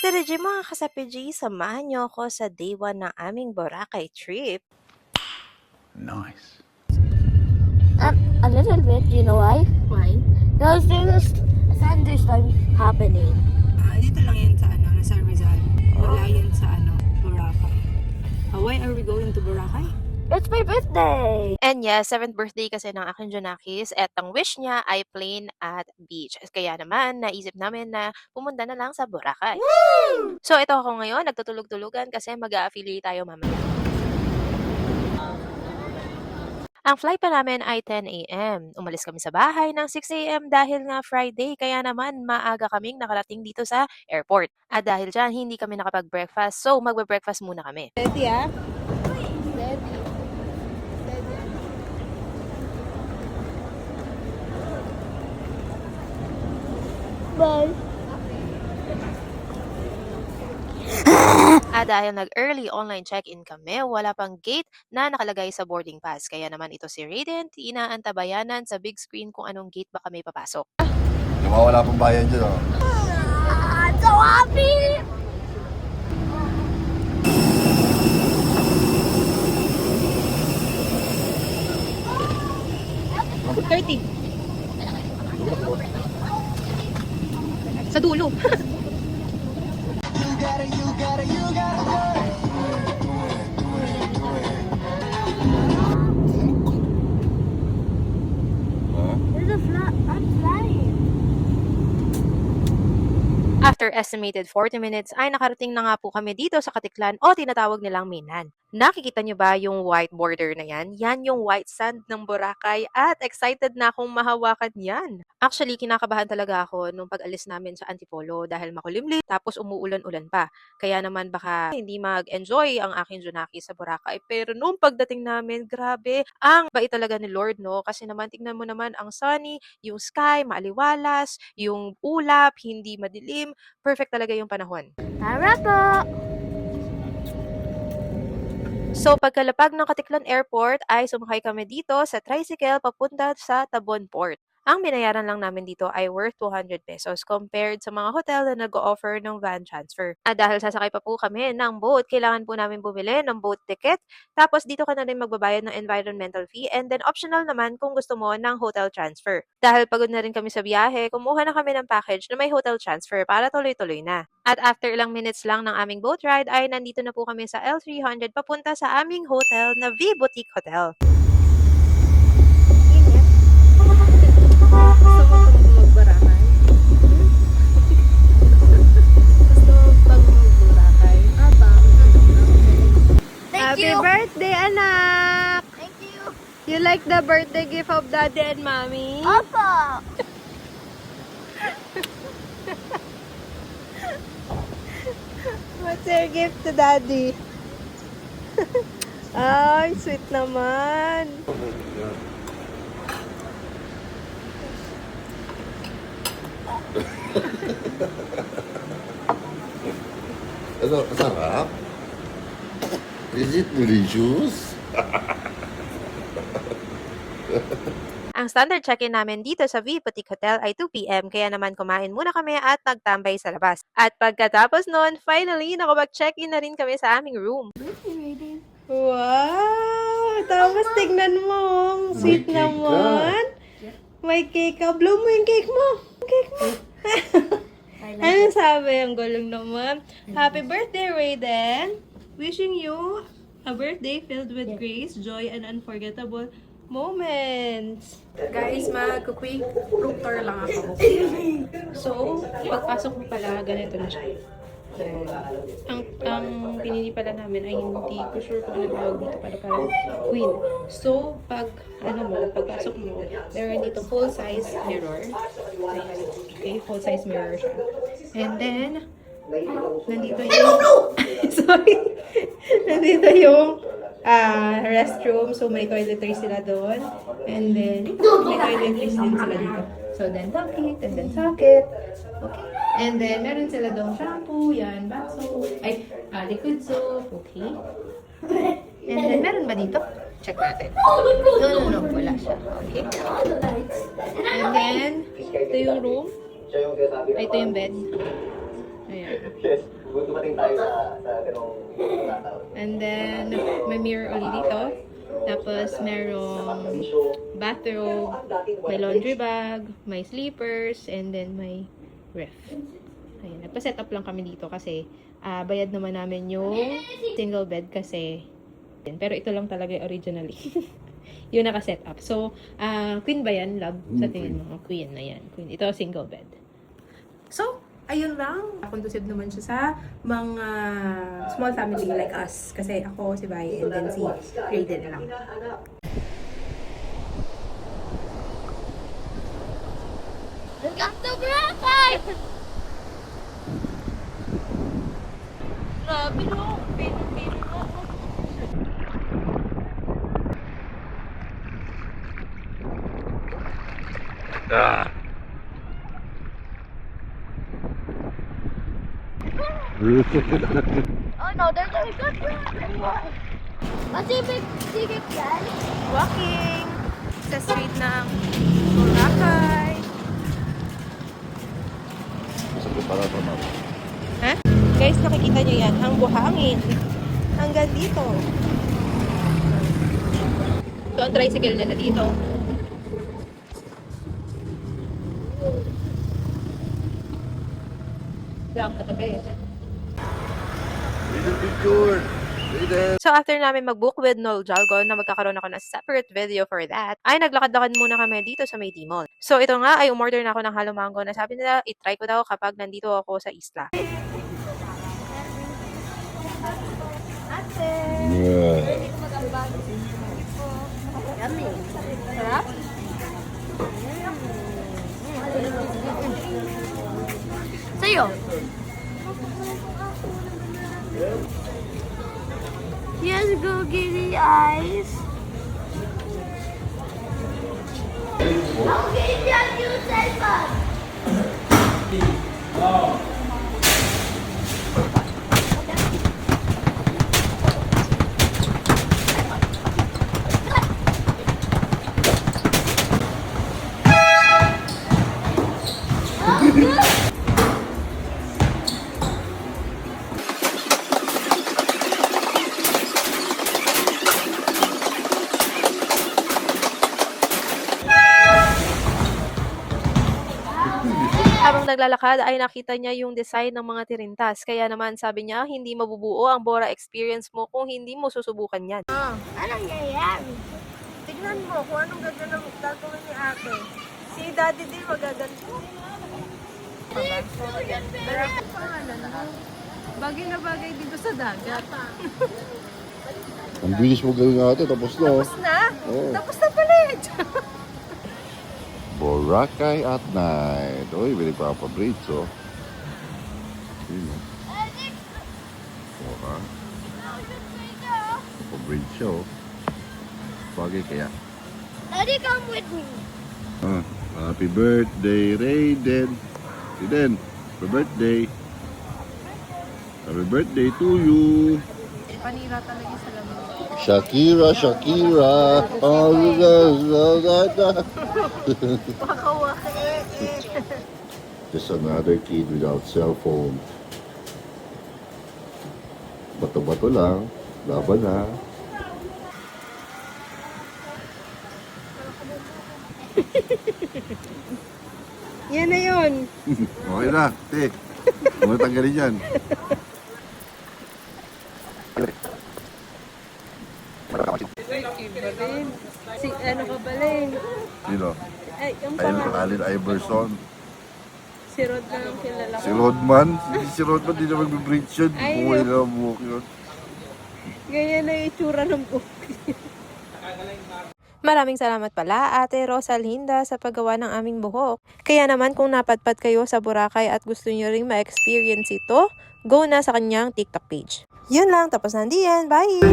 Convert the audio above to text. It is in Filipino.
Tara G mga kasapi G, samahan niyo ako sa day 1 ng aming Boracay trip. Nice. A little bit, you know why? Why? Because there's a thunderstorm happening. Dito lang yan sa nasa Rizal. Wala yan sa Boracay. Why are we going to Boracay? It's my birthday! And yeah, 7th birthday kasi ng aking Junakis at ang wish niya ay plane at beach. Kaya naman, naisip namin na pumunta na lang sa Boracay. Woo! So ito ako ngayon, nagtutulog-tulugan kasi mag-a-affiliate tayo mamaya. Ang flight pa namin ay 10 a.m. Umalis kami sa bahay ng 6 a.m. dahil nga Friday, kaya naman maaga kaming nakarating dito sa airport. At dahil dyan, hindi kami nakapag-breakfast, so magbe-breakfast muna kami. Ready ah? Bye! At dahil nag-early online check-in kami, wala pang gate na nakalagay sa boarding pass. Kaya naman ito si Radiant, inaantabayanan sa big screen kung anong gate ba kami papasok. Wala pong bayan dyan, oh. I'm so happy! Sa dulo. There's I'm flying. After estimated 40 minutes ay nakarating na nga po kami dito sa Katiklan o tinatawag nilang Mainland. Nakikita niyo ba yung white border na yan? Yan yung white sand ng Boracay at excited na akong mahawakan yan. Actually, kinakabahan talaga ako nung pag-alis namin sa Antipolo dahil makulimlim tapos umuulan-ulan pa. Kaya naman baka hindi mag-enjoy ang aking Junaki sa Boracay. Pero nung pagdating namin, grabe, ang bait talaga ni Lord, no? Kasi naman tingnan mo naman ang sunny, yung sky, maaliwalas, yung ulap, hindi madilim. Perfect talaga yung panahon. Tara po! So pagkalapag ng Katiklan Airport ay sumakay kami dito sa tricycle papunta sa Tabon Port. Ang binayaran lang namin dito ay worth 200 pesos compared sa mga hotel na nag-o-offer ng van transfer. At dahil sasakay pa po kami ng boat, kailangan po namin bumili ng boat ticket. Tapos dito ka na rin magbabayad ng environmental fee and then optional naman kung gusto mo ng hotel transfer. Dahil pagod na rin kami sa biyahe, kumuha na kami ng package na may hotel transfer para tuloy-tuloy na. At after ilang minutes lang ng aming boat ride ay nandito na po kami sa L300 papunta sa aming hotel na V Boutique Hotel. Gusto mo pang magbarakay? Gusto mo pang magbarakay? Aba. Happy birthday, anak! Thank you! You like the birthday gift of daddy and mommy? Opo! What's your gift to daddy? Ay, sweet naman. Ano, sarap? Is it delicious? Ang standard check-in namin dito sa V Boutique Hotel ay 2 p.m. Kaya naman kumain muna kami at nagtambay sa labas. At pagkatapos noon, finally, nakapag-check-in na rin kami sa aming room. Wow! Tapos tignan mo. Sweet May cake naman. May cake ka. Blow mo yung cake mo. Cake mo. Anong sabi? Ang galing naman. Happy birthday, Raiden. Wishing you a birthday filled with grace, joy, and unforgettable moments. Guys, mag-quick room tour lang ako. So, pagpasok mo pala, ganito na siya. Ang pinili pala namin ay hindi ko sure kung ano tawag dito pala parang queen. So, pagpasok mo, meron dito full-size mirror. Okay, full-size mirror siya. And then, nandito yung sorry. Nandito yung restroom. So, may toiletries sila doon. And then, may toiletries din sila dito. So, then socket, and then socket. Okay. And then, meron sila doon shampoo, yan, bath soap, liquid soap, okay. And then, meron ba dito? Check natin. No, wala siya. Okay. And then, ito yung room. Ito yung bed. Ayan. Yes, dumating tayo sa ganong tao. And then, may mirror ulit dito. Tapos, merong bathrobe, may laundry bag, may sleepers, and then may ref. Ayan, nagpa-set up lang kami dito kasi bayad naman namin yung single bed kasi pero ito lang talaga yung originally. Yung naka-set up. So, queen ba yan, love? Sa tingin mo, queen na yan. Queen. Ito, single bed. So, ayun lang. Conducive naman siya sa mga small family like us. Kasi ako, si Bai, and then si Raiden lang. Look at the Boracay! Grabe no. Pino mo. Oh no, there's a good one. Pacific Ticket yan. Walking sa street ng Boracay. Sabi para naman. Ha? Guys, nakikita nyo yan. Ang buhangin. Hanggang dito. So, ang tricycle nila dito. Lang katabi. Little picture. Little. So, after namin mag-book with Noel Jalgon na magkakaroon ako ng separate video for that, ay naglakad-lakad muna kami dito sa May Mall. So, ito nga ay umorder na ako ng halo mango na sabi nila, itry ko daw kapag nandito ako sa isla. Yeah. Yummy. Sarap? Sa'yo? Yes, go giddy eyes. Go giddy eyes, you say fun. Habang naglalakad ay nakita niya yung design ng mga tirintas. Kaya naman sabi niya, hindi mabubuo ang Bora experience mo kung hindi mo susubukan yan. Anong nangyayari? Tignan mo kung anong gagawin ni ate. Si daddy din magaganto. Bagay na bagay dito sa dagat. Ang bilis mo gawin ate, tapos na. Tapos na? Oo. Tapos na pala eh. Boracay at night. Uy, may nagpapabridge, oh. Sino? Bora. Papabridge siya, oh. Bagay kaya. Daddy, come with me. Ah, happy birthday, Raiden. Raiden, happy birthday. Happy birthday to you. Panira talaga yung salamin. Shakira, Shakira. Just another kid without cell phone. Bato-bato lang. Laban na. Yan na yun. Okay na, te. Huwag mo tanggalin yan. Si ano ka balin? Sino? Ay, yung pangalan. Allen Iverson. Si Rod na lang kilala ko. Si Rodman. Si Rodman di na mag-bridge yun. Ay, Buhay no. na buhok yun. Ganyan na yung itsura ng buhok. Maraming salamat pala Ate Rosalinda sa paggawa ng aming buhok. Kaya naman kung napadpad kayo sa Boracay at gusto nyo ring ma-experience ito, go na sa kanyang TikTok page. Yun lang, tapos na yan. Bye!